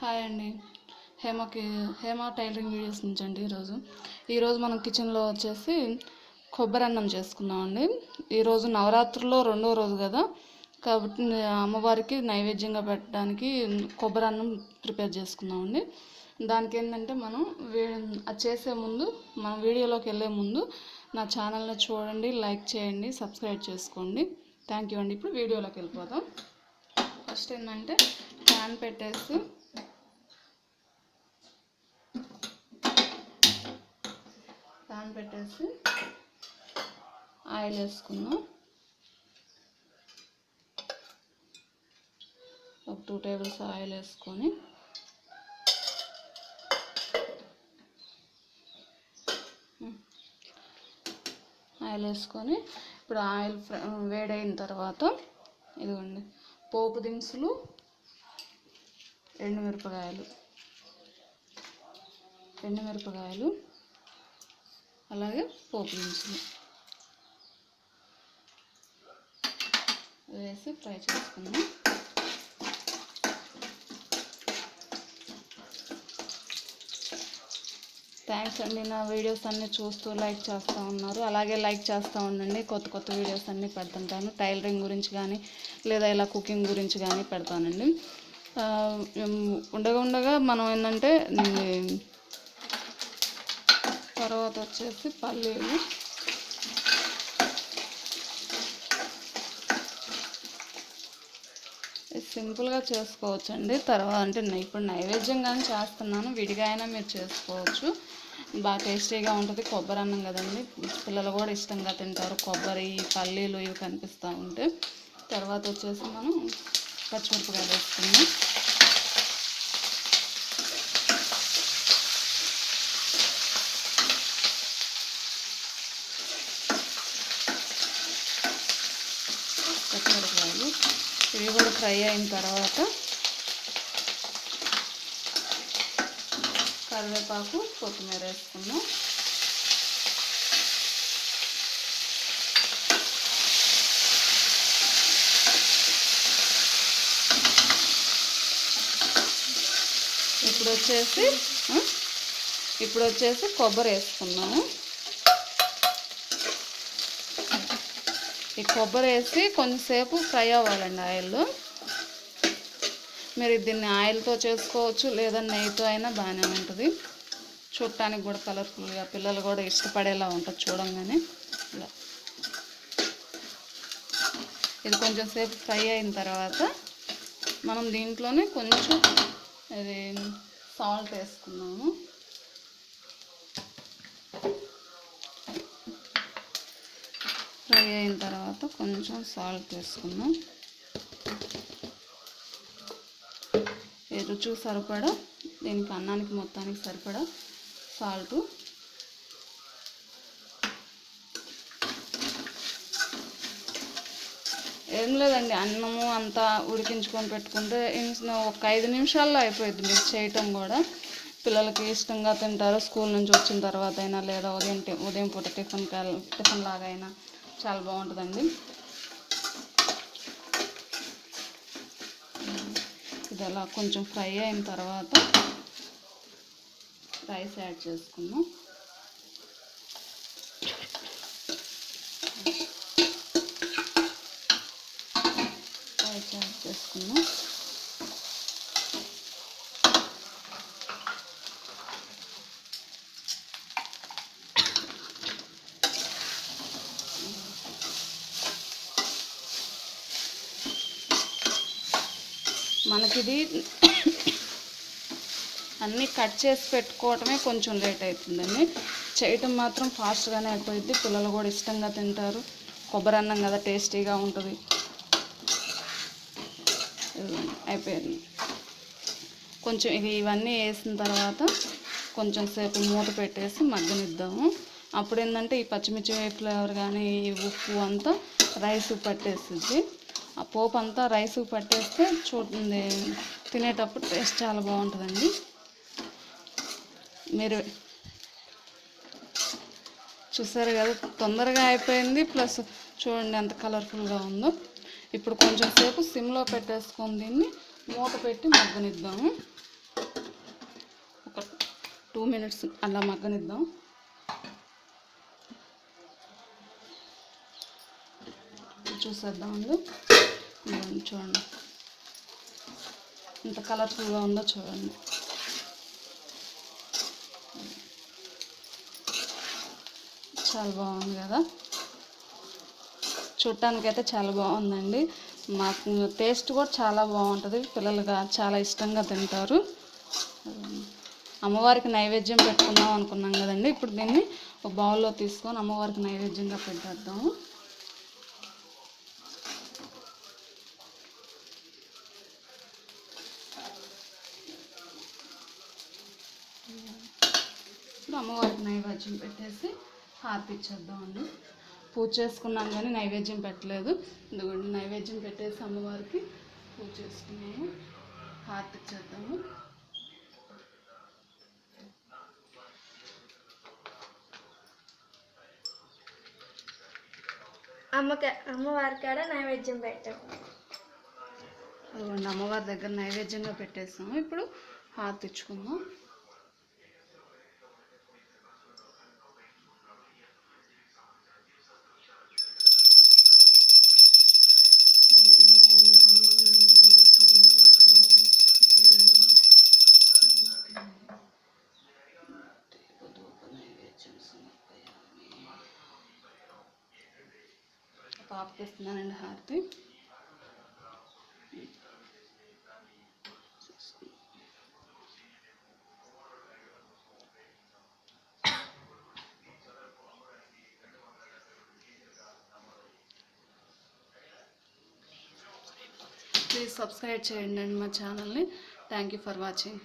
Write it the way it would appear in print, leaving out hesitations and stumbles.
Hi అండి. Hema tailoring videos నుంచి అండి. ఈరోజు మనం కిచెన్లో వచ్చేసి కొబ్బరి అన్నం చేసుకుందామండి. ఈరోజు నవరాత్రుల్లో రెండో రోజు కదా, కాబట్టి అమ్మవారికి నైవేద్యంగా పెట్టడానికి కొబ్బరి అన్నం ప్రిపేర్ చేసుకుందామండి. దానికి ఏంటంటే మనం అది చేసే ముందు, మనం వీడియోలోకి వెళ్ళే ముందు నా ఛానల్ని చూడండి, లైక్ చేయండి, సబ్స్క్రైబ్ చేసుకోండి. థ్యాంక్ యూ అండి. ఇప్పుడు వీడియోలోకి వెళ్ళిపోదాం. ఫస్ట్ ఏంటంటే ప్యాన్ పెట్టేసి ఆయిల్ వేసుకుందాం. ఒక 2 టేబుల్స్ ఆయిల్ వేసుకొని ఇప్పుడు ఆయిల్ వేడైన తర్వాత ఇదిగోండి పోపు దినుసులు, ఎండుమిరపకాయలు, అలాగే పోపు దినుసులు వేసి ఫ్రై చేసుకుందాం. థ్యాంక్స్ అండి. నా వీడియోస్ అన్నీ చూస్తూ లైక్ చేస్తూ ఉన్నారు. అలాగే లైక్ చేస్తూ ఉండండి. కొత్త వీడియోస్ అన్నీ పెడుతుంటాను. టైలరింగ్ గురించి కానీ లేదా ఇలా కుకింగ్ గురించి కానీ పెడతానండి. ఉండగా మనం ఏంటంటే తర్వాత వచ్చేసి పల్లీలు, సింపుల్గా చేసుకోవచ్చండి. తర్వాత అంటే ఇప్పుడు నైవేద్యంగానే చేస్తున్నాను, విడిగా అయినా మీరు చేసుకోవచ్చు. బాగా టేస్టీగా ఉంటుంది. కొబ్బరి అన్నం కదండి, పిల్లలు కూడా ఇష్టంగా తింటారు. కొబ్బరి, పల్లీలు ఇవి కనిపిస్తూ ఉంటే. తర్వాత వచ్చేసి మనం పచ్చిమిరపకాయలు వేసుకుందాం. పచ్చిమిరపకాయలు ఇవి కూడా ఫ్రై అయిన తర్వాత కరివేపాకు, కొత్తిమీర వేసుకుందాం. ఇప్పుడు వచ్చేసి కొబ్బరి వేసుకుందాము. ఈ కొబ్బరి వేసి కొంచెంసేపు ఫ్రై అవ్వాలండి ఆయిల్లో. మీరు దీన్ని ఆయిల్తో చేసుకోవచ్చు లేదా నెయ్యితో అయినా బాగానే ఉంటుంది. చూడటానికి కూడా కలర్ఫుల్గా, పిల్లలు కూడా ఇష్టపడేలా ఉంటుంది చూడంగానే. ఇలా ఇది కొంచెం సేపు ఫ్రై అయిన తర్వాత మనం దీంట్లోనే కొంచెం ఇది సాల్ట్ వేసుకున్నాము. ఫ్రై అయిన తర్వాత కొంచెం సాల్ట్ వేసుకుందాం. రుచికి సరిపడా, దీనికి అన్నానికి మొత్తానికి సరిపడా సాల్టు. ఏం లేదండి, అన్నము అంతా ఉడికించుకొని పెట్టుకుంటే ఒక 5 నిమిషాల్లో అయిపోయింది. మీరు చేయటం కూడా పిల్లలకి ఇష్టంగా తింటారు. స్కూల్ నుంచి వచ్చిన తర్వాత అయినా లేదా ఉదయం పూట టిఫిన్ లాగా అయినా చాలా బాగుంటుందండి. ఇది అలా కొంచెం ఫ్రై అయిన తర్వాత రైస్ యాడ్ చేసుకుందాం. మనకిది అన్నీ కట్ చేసి పెట్టుకోవటమే కొంచెం లేట్ అవుతుందండి. చేయటం మాత్రం ఫాస్ట్గానే అయిపోయింది. పిల్లలు కూడా ఇష్టంగా తింటారు. కొబ్బరి అన్నం కదా, టేస్టీగా ఉంటుంది. అయిపోయింది. కొంచెం ఇవన్నీ వేసిన తర్వాత కొంచెం సేపు మూత పెట్టేసి మగ్గనిద్దాము. అప్పుడు ఏంటంటే ఈ పచ్చిమిర్చి ఫ్లేవర్ కానీ ఈ ఉప్పు అంతా రైస్ పట్టేస్తుంది. ఆ పోపు అంతా రైస్కి పట్టేస్తే చూడండి, తినేటప్పుడు టేస్ట్ చాలా బాగుంటుందండి. మీరు చూసారు కదా, తొందరగా అయిపోయింది. ప్లస్ చూడండి ఎంత కలర్ఫుల్గా ఉందో. ఇప్పుడు కొంచెం సేపు సిమ్లో పెట్టేసుకొని దీన్ని మూత పెట్టి మగ్గనిద్దాము. 2 మినిట్స్ అలా మగ్గనిద్దాం. చూసేద్దామండి. చూడండి ఎంత కలర్ఫుల్గా ఉందో చూడండి. చాలా బాగుంది కదా, చూడటానికైతే చాలా బాగుందండి. మాకు టేస్ట్ కూడా చాలా బాగుంటుంది, పిల్లలుగా చాలా ఇష్టంగా తింటారు. అమ్మవారికి నైవేద్యం పెట్టుకుందాం అనుకున్నాం కదండి. ఇప్పుడు దీన్ని ఒక బౌల్లో తీసుకొని అమ్మవారికి నైవేద్యంగా పెట్టేద్దాము. ఇప్పుడు అమ్మవారికి నైవేద్యం పెట్టేసి హారతి ఇచ్చేద్దామండి. పూజ చేసుకున్నాం కానీ నైవేద్యం పెట్టలేదు. ఎందుకంటే నైవేద్యం పెట్టేసి అమ్మవారికి పూజ చేసుకున్నాము, హారతి ఇచ్చేద్దాము. అమ్మవారి కాడ నైవేద్యం పెట్టాము. అదిగోండి అమ్మవారి దగ్గర నైవేద్యంగా పెట్టేసాము. ఇప్పుడు హారతి ఇచ్చుకుందాం. పాపకి ఇస్తున్నానండి హారతి. ప్లీజ్ సబ్స్క్రైబ్ చేయండి మా ఛానల్ని. Thank you for watching.